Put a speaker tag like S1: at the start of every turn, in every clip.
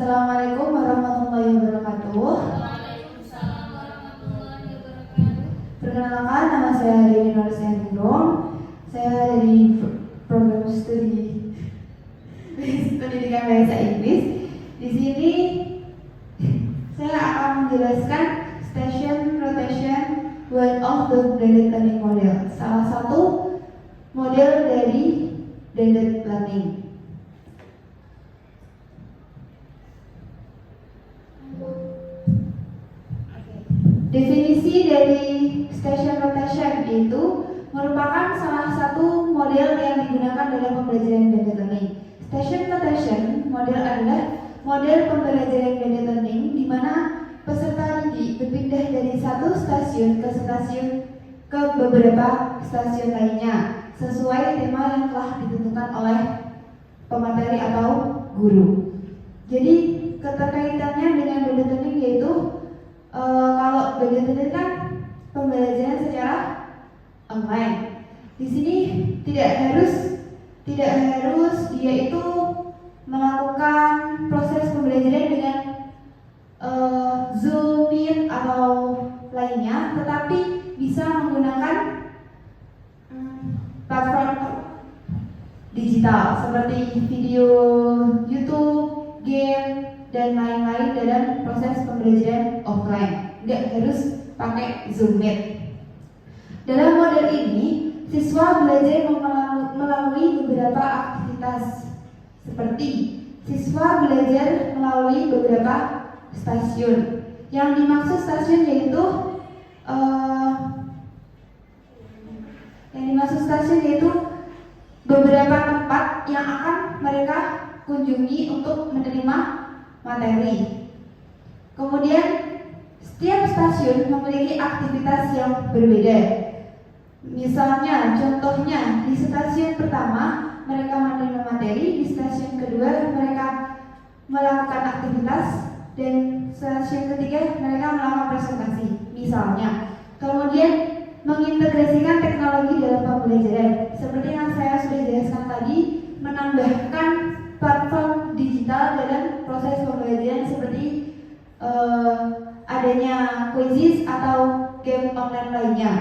S1: Assalamualaikum warahmatullahi wabarakatuh.
S2: Waalaikumsalam warahmatullahi wabarakatuh.
S1: Perkenalkan, nama saya Dewi Nursianindrom. Saya dari program studi pendidikan bahasa Inggris. Di sini saya akan menjelaskan station rotation one of the blended learning model, salah satu model dari blended learning. Definisi dari station rotation itu merupakan salah satu model yang digunakan dalam pembelajaran blended learning. Station rotation model adalah model pembelajaran blended learning di mana peserta didik berpindah dari satu stasiun ke beberapa stasiun lainnya sesuai tema yang telah ditentukan oleh pemateri atau guru. Jadi keterkaitannya dengan blended learning yaitu kalau blended learning kan pembelajaran secara online. Di sini tidak harus dia itu melakukan proses pembelajaran dengan Zoom, Meet atau lainnya, tetapi bisa menggunakan platform digital seperti video YouTube, game, dan lain-lain dalam proses pembelajaran offline. Nggak harus pakai Zoom Meet. Dalam model ini, siswa belajar melalui beberapa aktivitas seperti siswa belajar melalui beberapa stasiun. Yang dimaksud stasiun yaitu beberapa tempat yang akan mereka kunjungi untuk menerima materi. Kemudian setiap stasiun memiliki aktivitas yang berbeda. Misalnya, contohnya di stasiun pertama mereka menerima materi, di stasiun kedua mereka melakukan aktivitas, dan stasiun ketiga mereka melakukan presentasi. Misalnya, kemudian mengintegrasikan teknologi dalam pembelajaran. Seperti yang saya sudah jelaskan tadi, menambahkan platform digital dalam proses pembelajaran seperti adanya quizzes atau game online lainnya.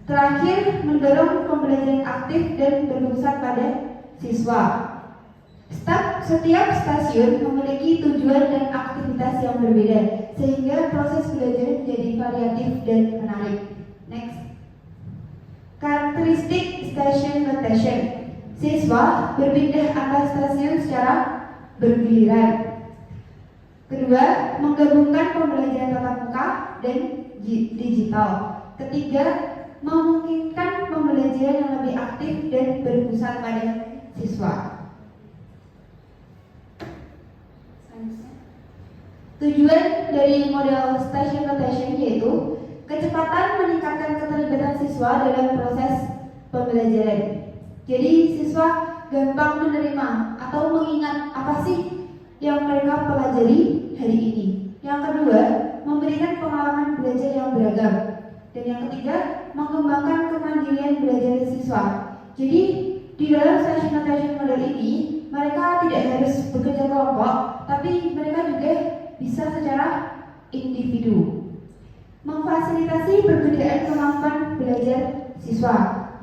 S1: Terakhir, mendorong pembelajaran aktif dan berpusat pada siswa. Setiap stasiun memiliki tujuan dan aktivitas yang berbeda, sehingga proses belajar menjadi variatif dan menarik. Next. Karakteristik station rotation. Siswa berpindah antar stasiun secara bergiliran. Kedua, menggabungkan pembelajaran tatap muka dan digital. Ketiga, memungkinkan pembelajaran yang lebih aktif dan berpusat pada siswa. Tujuan dari model station rotation yaitu kecepatan meningkatkan keterlibatan siswa dalam proses pembelajaran. Jadi siswa gampang menerima atau mengingat apa sih yang mereka pelajari hari ini. Yang kedua, memberikan pengalaman belajar yang beragam. Dan yang ketiga, mengembangkan kemandirian belajar siswa. Jadi di dalam station rotation model ini, mereka tidak harus bekerja kelompok, tapi mereka juga bisa secara individu. Memfasilitasi perbedaan kemampuan belajar siswa,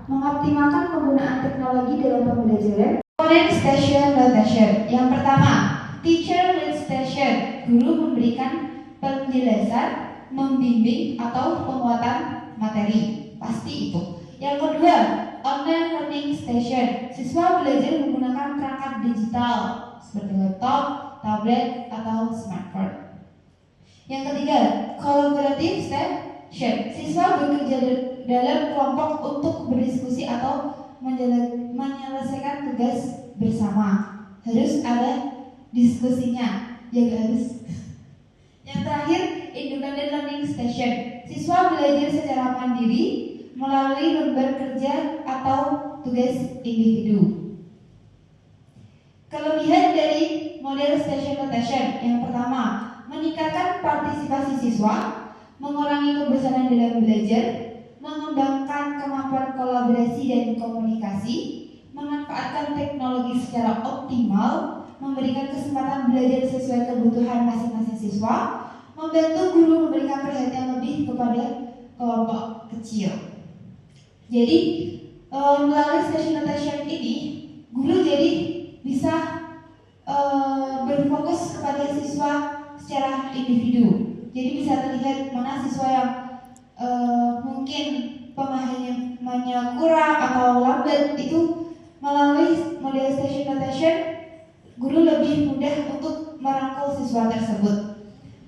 S1: mengoptimalkan penggunaan teknologi dalam pembelajaran. Komponen station rotation. Yang pertama, teacher lead station. Guru memberikan penjelasan, membimbing atau penguatan materi. Pasti itu. Yang kedua, online learning station. Siswa belajar menggunakan perangkat digital seperti laptop, tablet, atau smartphone. Yang ketiga, collaborative station. Siswa bekerja dalam kelompok untuk berdiskusi atau menyelesaikan tugas bersama. Harus ada diskusinya, ya harus. Yang terakhir, independent learning station. Siswa belajar secara mandiri melalui lembar kerja atau tugas individu. Kelebihan dari model station rotation. Yang pertama, meningkatkan partisipasi siswa, mengurangi kebosanan dalam belajar, mengembangkan kemampuan kolaborasi dan komunikasi, memanfaatkan teknologi secara optimal, memberikan kesempatan belajar sesuai kebutuhan masing-masing siswa, membantu guru memberikan perhatian lebih kepada kelompok kecil. Jadi melalui station attention ini, guru jadi bisa berfokus kepada siswa secara individu. Jadi bisa terlihat mana siswa yang mungkin pemahamannya kurang atau lambat. Itu melalui model station attention, guru lebih mudah untuk merangkul siswa tersebut.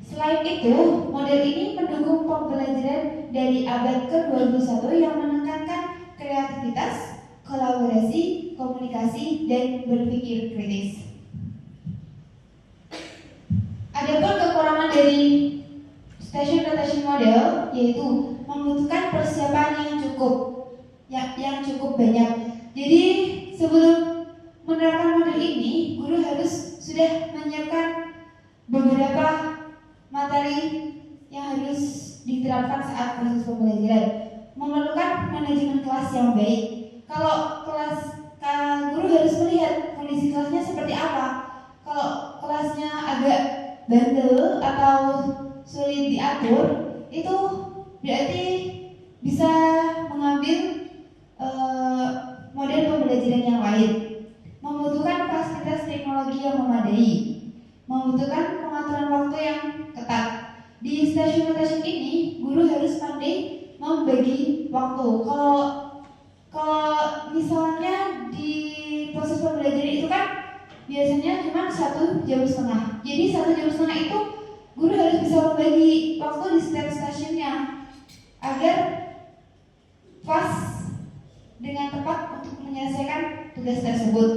S1: Selain itu, model ini mendukung pembelajaran dari abad ke-21 yang menekankan kreativitas, kolaborasi, komunikasi, dan berpikir kritis. Adapun kekurangan dari station attention model yaitu membutuhkan persiapan yang cukup banyak. Jadi sebelum menerapkan model ini, guru harus sudah menyiapkan beberapa materi yang harus diterapkan saat proses pembelajaran. Memerlukan manajemen kelas yang baik. Kalau guru harus melihat kondisi kelasnya seperti apa. Kalau kelasnya agak bandel atau sulit diatur, itu berarti bisa mengambil model pembelajaran yang lain. Membutuhkan fasilitas teknologi yang memadai, membutuhkan pengaturan waktu yang ketat. Di station attention ini, guru harus pandai membagi waktu. Kalau misalnya di proses pembelajaran itu kan biasanya cuma 1,5 jam. Jadi 1,5 jam itu guru harus bisa membagi waktu di setiap stasiunnya agar pas dengan tepat untuk menyelesaikan tugas tersebut.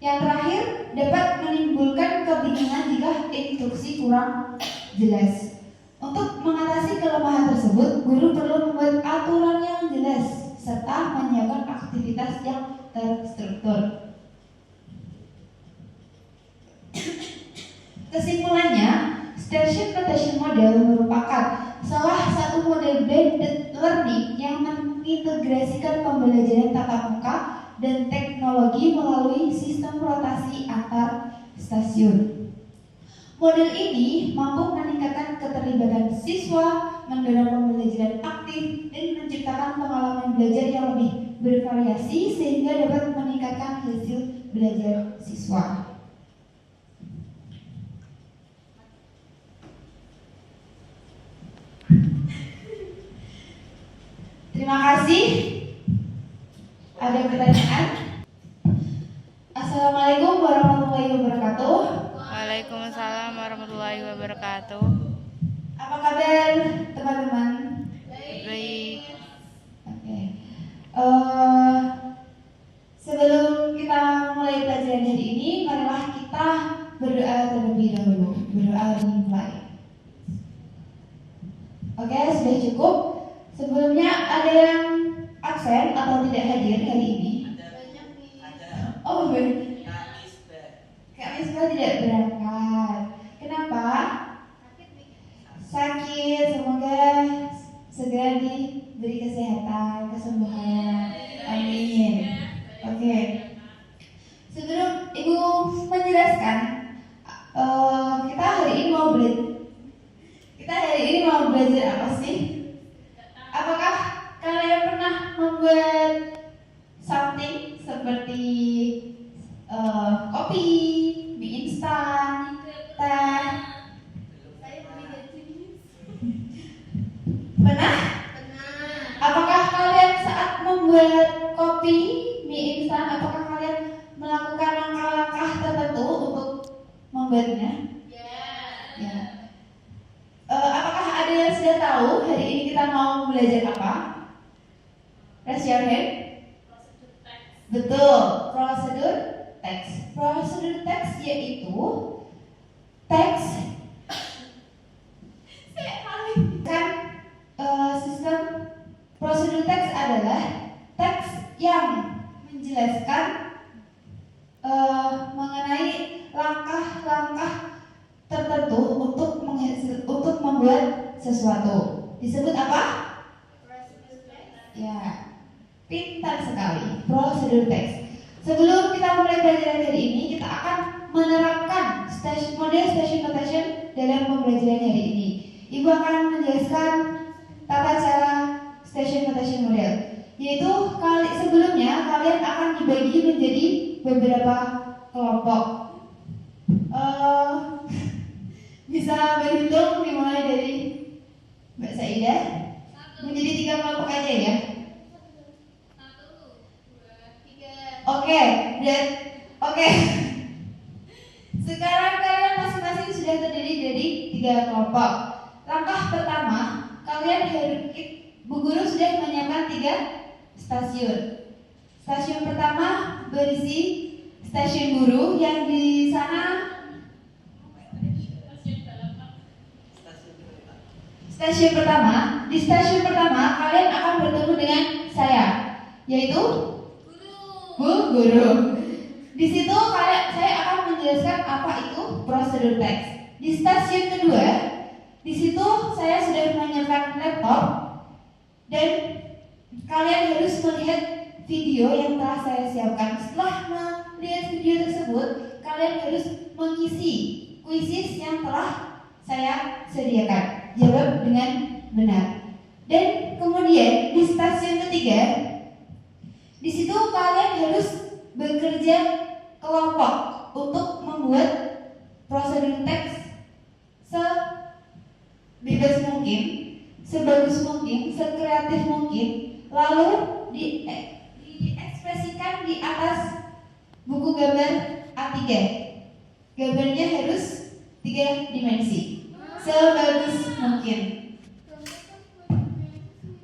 S1: Yang terakhir, dapat menimbulkan kebingungan jika instruksi kurang jelas. Untuk mengatasi kelemahan tersebut, guru perlu membuat aturan yang jelas serta menyiapkan aktivitas yang terstruktur. Kesimpulannya, station attention model merupakan salah satu model blended learning yang mengintegrasikan pembelajaran tatap muka dan teknologi melalui sistem rotasi antar stasiun. Model ini mampu meningkatkan keterlibatan siswa, mendorong pembelajaran aktif, dan menciptakan pengalaman belajar yang lebih bervariasi sehingga dapat meningkatkan hasil belajar siswa. Terima kasih. Ada pertanyaan? Assalamualaikum warahmatullahi wabarakatuh.
S2: Waalaikumsalam warahmatullahi wabarakatuh.
S1: Apa kabar teman-teman?
S2: Baik.
S1: Oke. Sebelum kita mulai pelajaran hari ini, marilah kita berdoa terlebih dahulu. Berdoa dimulai. Oke, sudah cukup. Sebelumnya ada yang absen atau tidak hadir hari ini? Ada. Oh, Kak Misbah tidak berangkat. Kenapa? Sakit. Semoga segera diberi kesehatan, kesembuhan. Amin. Oke. Sebelum Ibu menjelaskan, kita hari ini mau belajar apa sih? Apakah kalian pernah membuat something seperti kopi, mie instan, teh? Pernah? Apakah kalian saat membuat kopi, mie instan, apakah kalian melakukan langkah-langkah tertentu untuk membuatnya? Ya. Apakah ada yang sudah tahu hari ini kita mau belajar apa? Raise your hand. Betul, prosedur teks. Prosedur teks yaitu teks kan sistem prosedur teks adalah teks yang menjelaskan mengenai langkah-langkah tertentu untuk membuat sesuatu. Disebut apa? Ya, pintar sekali. Prosedur teks. Sebelum kita mulai pembelajaran hari ini, kita akan menerapkan model station notation dalam pembelajaran hari ini. Ibu akan menjelaskan tata cara station notation model, yaitu sebelumnya kalian akan dibagi menjadi beberapa kelompok. Bisa berhitung dimulai dari Mbak Saidah menjadi 3 kelompok aja ya. Oke. Sekarang kalian masing-masing sudah terdiri dari 3 kelompok. Langkah pertama, Bu Guru sudah menyiapkan 3 stasiun. Stasiun pertama berisi stasiun guru yang di sana. Di stasiun pertama kalian akan bertemu dengan saya, yaitu Bu Guru. Di situ saya akan menjelaskan apa itu prosedur teks. Di stasiun kedua, di situ saya sudah menyiapkan laptop dan kalian harus melihat video yang telah saya siapkan. Setelah melihat video tersebut, kalian harus mengisi kuisis yang telah saya sediakan. Jawab dengan benar. Dan kemudian di stasiun ketiga, di situ kalian harus bekerja kelompok untuk membuat prosedur teks sebebas mungkin, sebagus mungkin, sekreatif mungkin, lalu diekspresikan di atas buku gambar A3. Gambarnya harus 3 dimensi, sebagus mungkin.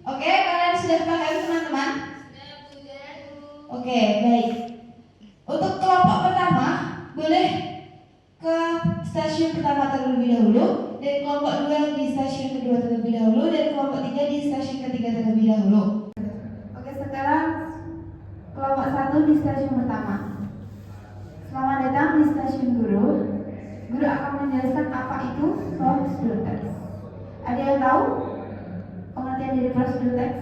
S1: Oke, kalian sudah paham teman-teman? Oke, baik. Untuk kelompok pertama, boleh ke stasiun pertama terlebih dahulu, dan kelompok 2 di stasiun kedua terlebih dahulu, dan kelompok 3 di stasiun ketiga terlebih dahulu. Oke, sekarang kelompok 1 di stasiun pertama. Selamat datang di stasiun guru. Guru akan menjelaskan apa itu prosedur teks. Ada yang tahu pengertian dari prosedur teks?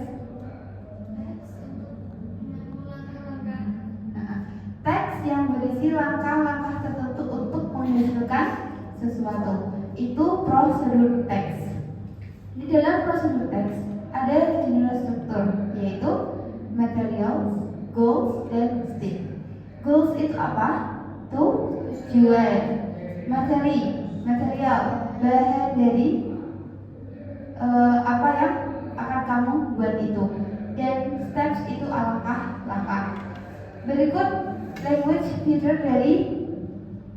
S1: Teks yang berisi langkah-langkah tertentu untuk menghasilkan sesuatu, itu prosedur teks. Di dalam prosedur teks ada general struktur, yaitu materials, goals, dan state. Goals itu apa? Tujuan. Material, bahan dari apa yang akan kamu buat itu. Dan steps itu langkah-langkah. Berikut language feature dari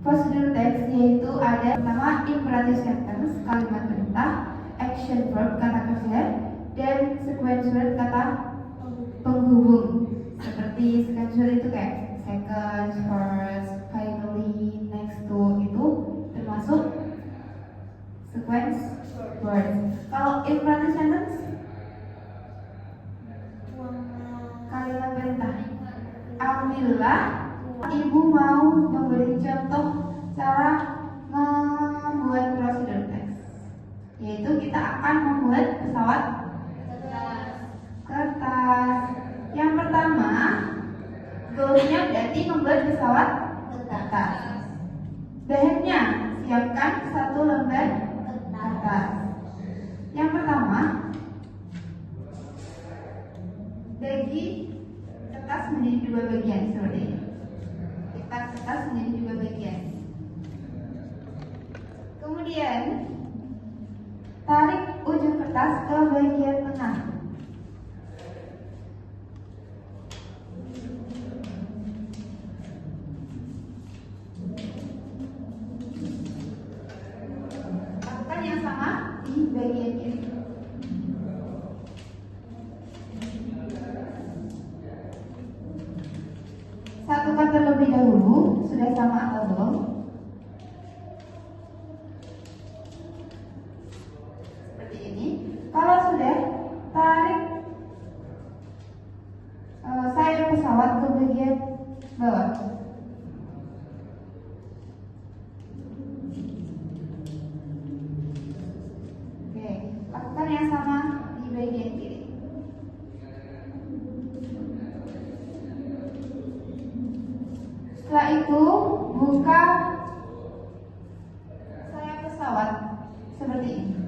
S1: prosedur teks, yaitu ada pertama imperative sentence, kalimat perintah, action verb, kata kerja, dan sequence word, kata penghubung. Seperti sequence word itu kayak second, first, finally, next to, itu termasuk sequence word. Kalau imperative sentence, kalimat perintah. Ambillah, ibu mau memberi contoh cara membuat prosedur teks, yaitu kita akan membuat pesawat kertas. Yang pertama, goalsnya berarti membuat pesawat kertas. Bahannya, siapkan 1 lembar kertas. Yang pertama, bagi kertas menjadi 2 bagian seperti ini. Lipat kertas menjadi 2 bagian. Kemudian tarik ujung kertas ke bagian tengah. Lakukan yang sama di bagian kiri. Satukan terlebih dahulu, sudah sama atau belum? Seperti ini. Kalau sudah, tarik sayap pesawat ke bagian bawah. Oke, lakukan yang sama di bagian kiri. itu buka sayap pesawat seperti ini.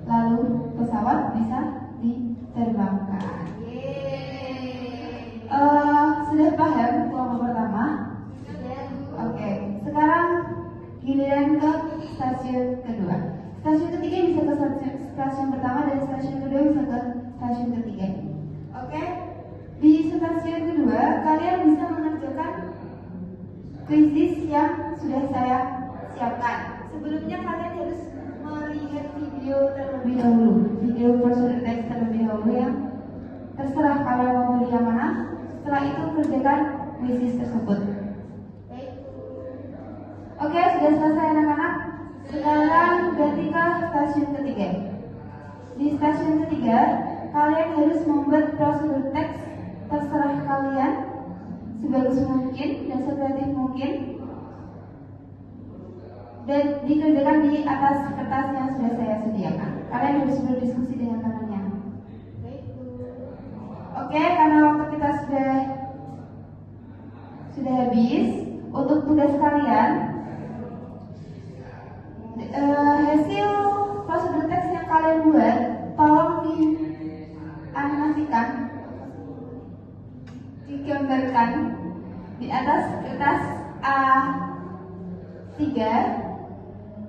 S1: Lalu pesawat bisa diterbangkan. Sudah paham kelompok pertama? Oke, sekarang giliran ke stasiun kedua. Stasiun ketiga bisa ke stasiun pertama dan stasiun kedua bisa ke stasiun ketiga. Oke, di stasiun kedua kalian bisa mengerjakan kuisis yang sudah saya siapkan. Sebelumnya kalian harus melihat video terlebih dahulu, video prosedur teks terlebih dahulu yang terserah kalian mau pilih yang mana. Setelah itu kerjakan kuisis tersebut. Oke, sudah selesai anak-anak. Sekarang ganti ke stasiun ketiga. Di stasiun ketiga, kalian harus membuat prosedur teks terserah kalian sebagus mungkin dan sekreatif mungkin, dan dikerjakan di atas kertas yang sudah saya sediakan. Kalian harus berdiskusi dengan temannya. Oke, karena waktu kita sudah habis, untuk tugas kalian, hasil prosedur teks yang kalian buat tolong dianimasikan, digambarkan di atas kertas A3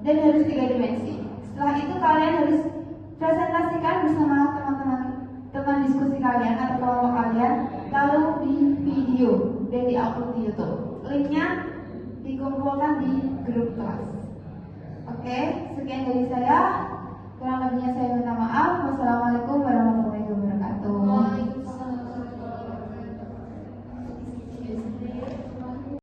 S1: dan harus 3 dimensi. Setelah itu kalian harus presentasikan bersama teman diskusi kalian atau kelompok kalian, lalu di video dan di upload di YouTube. Linknya dikumpulkan di grup kelas. Oke, sekian dari saya. Kurang lebihnya saya minta maaf. Wassalamualaikum warahmatullahi wabarakatuh.